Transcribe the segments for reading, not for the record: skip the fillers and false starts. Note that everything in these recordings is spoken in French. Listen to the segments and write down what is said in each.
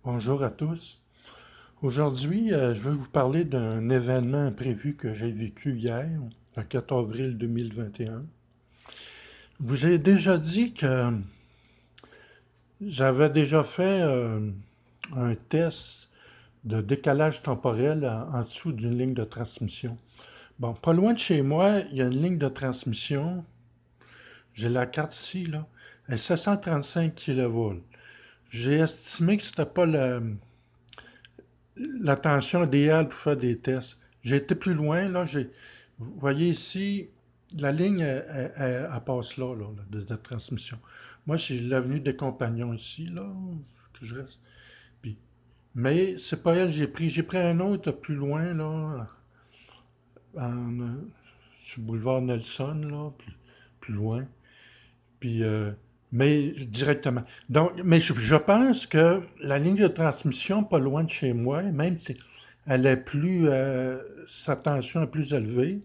Bonjour à tous. Aujourd'hui, je vais vous parler d'un événement imprévu que j'ai vécu hier, le 4 avril 2021. Je vous ai déjà dit que j'avais déjà fait un test de décalage temporel en dessous d'une ligne de transmission. Bon, pas loin de chez moi, il y a une ligne de transmission. J'ai la carte ici, là. Elle est 735 kV. J'ai estimé que c'était pas la tension idéale pour faire des tests. J'ai été plus loin, là, vous voyez ici, la ligne, elle passe là, de transmission. Moi, c'est l'avenue des Compagnons ici, là, que je reste. Puis, mais c'est pas elle que j'ai pris. J'ai pris un autre plus loin, là, sur le boulevard Nelson, là, plus loin. Puis, mais directement. Donc, mais je pense que la ligne de transmission, pas loin de chez moi, même si elle est plus, sa tension est plus élevée,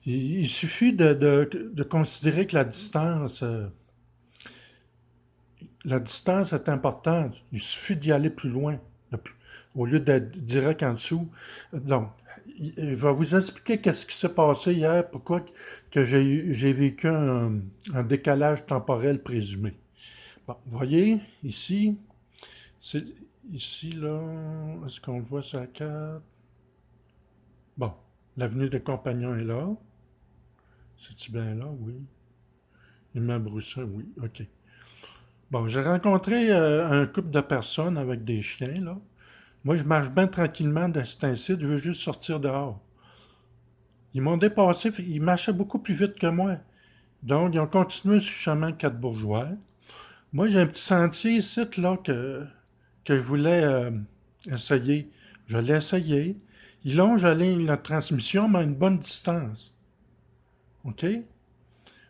il suffit de considérer que la distance est importante. Il suffit d'y aller plus loin, au lieu d'être direct en dessous. Donc, il va vous expliquer qu'est-ce qui s'est passé hier, pourquoi que j'ai vécu un décalage temporel présumé. Bon, vous voyez, ici, c'est ici, là, est-ce qu'on le voit sur la carte? Bon, l'avenue des Compagnons est là. C'est-tu bien là? Oui. Immeuble Broussin, oui. OK. Bon, j'ai rencontré un couple de personnes avec des chiens, là. Moi, je marche bien tranquillement dans cet incite, je veux juste sortir dehors. Ils m'ont dépassé, ils marchaient beaucoup plus vite que moi. Donc, ils ont continué sur le chemin 4 bourgeois. Moi, j'ai un petit sentier ici, là, que je voulais essayer. Je l'ai essayé. Il longe la ligne de transmission, mais à une bonne distance. OK?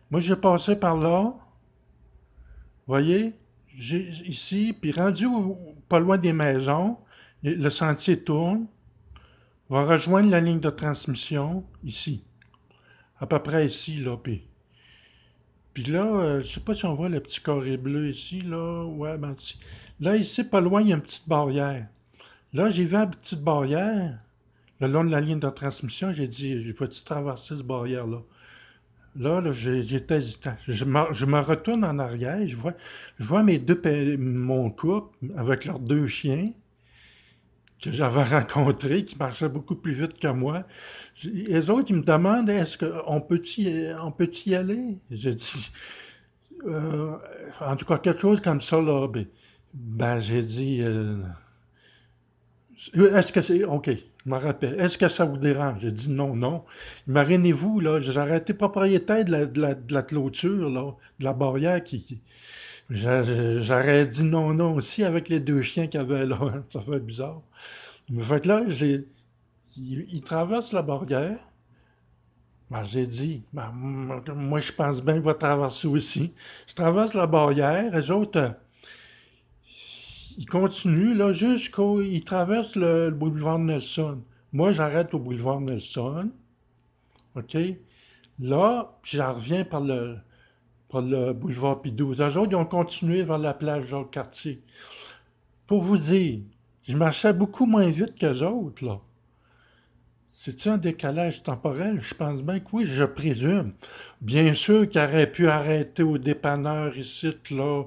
Moi, j'ai passé par là. Vous voyez? Ici, puis rendu pas loin des maisons, le sentier tourne, va rejoindre la ligne de transmission ici. À peu près ici, là. Puis là, je sais pas si on voit le petit carré bleu ici, là. Ouais, ben, ici. Là, ici, pas loin, il y a une petite barrière. Là, j'ai vu la petite barrière, le long de la ligne de transmission. J'ai dit, je vais-tu traverser cette barrière-là? Là, j'étais hésitant. Je me retourne en arrière, je vois mon couple avec leurs deux chiens que j'avais rencontrés, qui marchaient beaucoup plus vite que moi. Les autres, ils me demandent, est-ce qu'on peut y aller? J'ai dit, euh, en tout cas, quelque chose comme ça, là. Ben, j'ai dit, est-ce que c'est. OK, je me rappelle. Est-ce que ça vous dérange? J'ai dit non, non. Imaginez-vous, là, j'aurais été propriétaire de la clôture, là, de la barrière J'aurais dit non, non aussi avec les deux chiens qu'il y avait là. Ça fait bizarre. Mais fait que là, il traverse la barrière. Ben, j'ai dit, ben, moi, je pense bien qu'il va traverser aussi. Je traverse la barrière, les autres, ils continuent, là, ils traversent le boulevard Nelson. Moi, j'arrête au boulevard Nelson, OK? Là, puis j'en reviens par le boulevard Pidou. Les autres, ils ont continué vers la plage Jacques-Cartier. Pour vous dire, je marchais beaucoup moins vite qu'eux autres, là. C'est-tu un décalage temporel? Je pense bien que oui, je présume. Bien sûr qu'il aurait pu arrêter au dépanneur ici, là.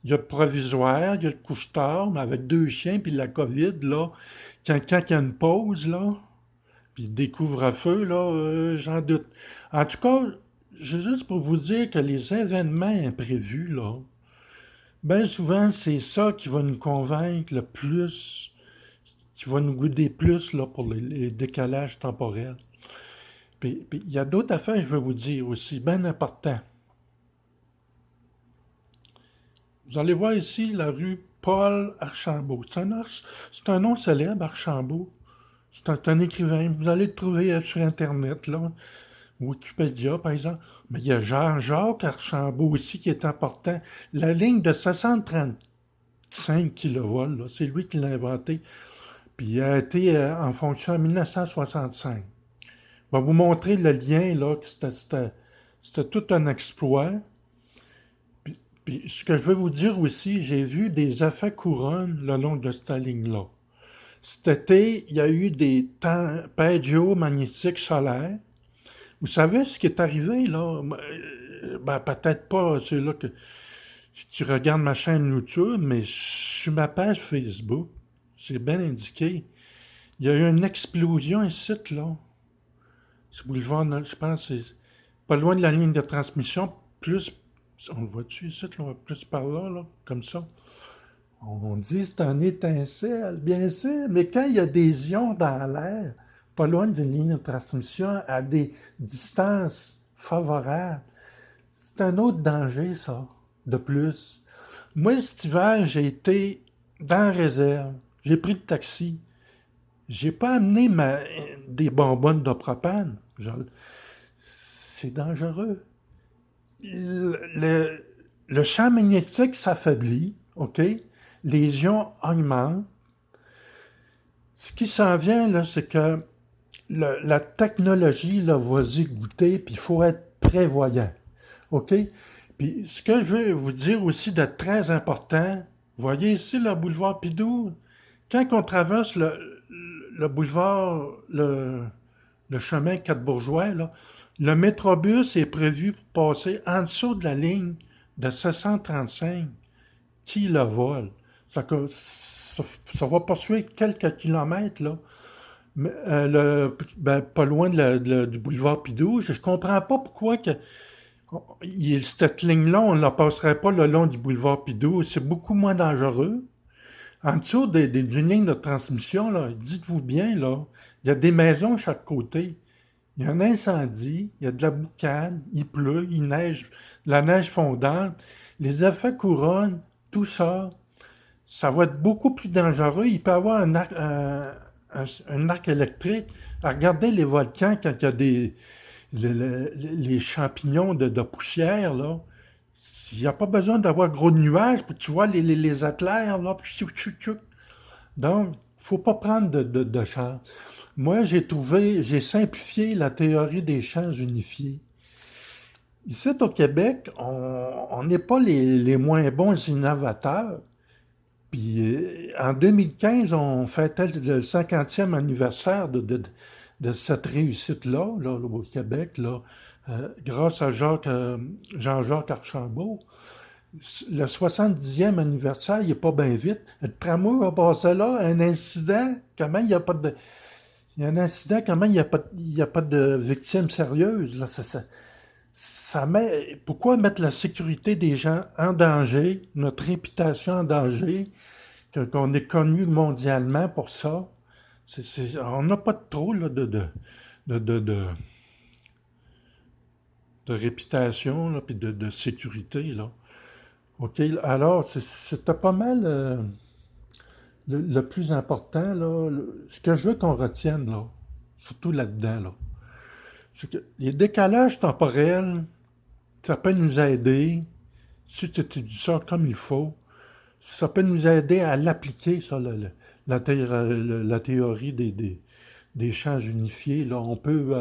Il y a le provisoire, il y a le couche-tard, mais avec deux chiens, puis la COVID, là. Quand il y a une pause, là, puis des couvre-feu, là, j'en doute. En tout cas, juste pour vous dire que les événements imprévus, là, bien souvent, c'est ça qui va nous convaincre le plus, qui va nous guider plus, là, pour les décalages temporels. Puis il y a d'autres affaires que je veux vous dire aussi, bien important. Vous allez voir ici la rue Paul Archambault. C'est un nom célèbre, Archambault. C'est un écrivain. Vous allez le trouver sur Internet, là. Wikipédia, par exemple. Mais il y a Jean-Jacques Archambault aussi qui est important. La ligne de 635 kV, là, c'est lui qui l'a inventé. Puis il a été en fonction en 1965. Je vais vous montrer le lien, là, que c'était tout un exploit. Puis ce que je veux vous dire aussi, j'ai vu des effets couronnes le long de cette ligne-là. Cet été, il y a eu des tempêtes géomagnétiques solaires. Vous savez ce qui est arrivé, là? Ben, peut-être pas ceux-là qui regardent ma chaîne YouTube, mais sur ma page Facebook, c'est bien indiqué. Il y a eu une explosion ici, là. Ce boulevard, je pense, c'est pas loin de la ligne de transmission, plus, on le voit-tu ici, là, plus par là, là, comme ça. On dit c'est un étincelle, bien sûr, mais quand il y a des ions dans l'air, pas loin d'une ligne de transmission, à des distances favorables, c'est un autre danger, ça, de plus. Moi, cet hiver, j'ai été dans la réserve, j'ai pris le taxi, j'ai pas amené des bonbonnes de propane. C'est dangereux. Le, le champ magnétique s'affaiblit, OK? Les ions augmentent. Ce qui s'en vient, là, c'est que la technologie là, va y goûter, puis il faut être prévoyant. OK? Puis ce que je veux vous dire aussi de très important, vous voyez ici le boulevard Pidou, quand on traverse le boulevard, le chemin 4 Bourgeois, là, le métrobus est prévu pour passer en dessous de la ligne de 735 qui le vole. Ça va poursuivre quelques kilomètres, là. Mais, pas loin du boulevard Pidou. Je ne comprends pas pourquoi cette ligne-là, on ne la passerait pas le long du boulevard Pidou. C'est beaucoup moins dangereux. En dessous d'une ligne de transmission, là, dites-vous bien, là, il y a des maisons de chaque côté. Il y a un incendie, il y a de la boucane, il pleut, il neige, la neige fondante, les effets couronnes, tout ça, ça va être beaucoup plus dangereux. Il peut y avoir un arc électrique. Regardez les volcans quand il y a les champignons de poussière, là. Il n'y a pas besoin d'avoir gros de nuages, puis tu vois les éclairs, là. Donc, il ne faut pas prendre de chance. Moi, j'ai simplifié la théorie des champs unifiés. Ici, au Québec, on n'est pas les moins bons innovateurs. Puis en 2015, on fêtait le 50e anniversaire de cette réussite-là, là, au Québec, là, grâce à Jean-Jacques Archambault. Le 70e anniversaire, il n'est pas bien vite. Le tramway va passer là, un incident, comment il n'y a pas de... Il y a un incident, comment il y a pas de victimes sérieuses. Là, pourquoi mettre la sécurité des gens en danger, notre réputation en danger, qu'on est connu mondialement pour ça? On n'a pas de trop là, de, de, de- de réputation, là, puis de sécurité, là. OK, alors, c'était pas mal le plus important, là. Ce que je veux qu'on retienne, là, surtout là-dedans, là, c'est que les décalages temporels, ça peut nous aider, si tu étudies ça comme il faut, ça peut nous aider à l'appliquer, ça, la théorie des champs unifiés. Là, on peut,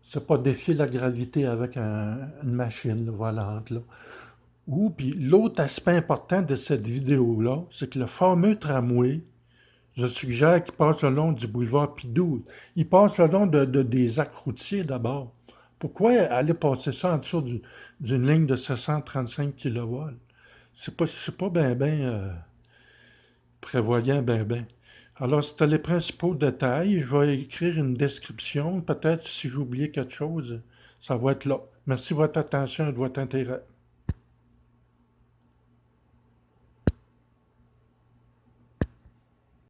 c'est pas défier la gravité avec une machine là, volante. Là. Ou, puis l'autre aspect important de cette vidéo-là, c'est que le fameux tramway, je suggère qu'il passe le long du boulevard Pidou. Il passe le long des axes routiers d'abord. Pourquoi aller passer ça en dessous d'une ligne de 735 kV? C'est pas prévoyant ben. Alors, c'était les principaux détails. Je vais écrire une description. Peut-être si j'ai oublié quelque chose, ça va être là. Merci de votre attention et de votre intérêt.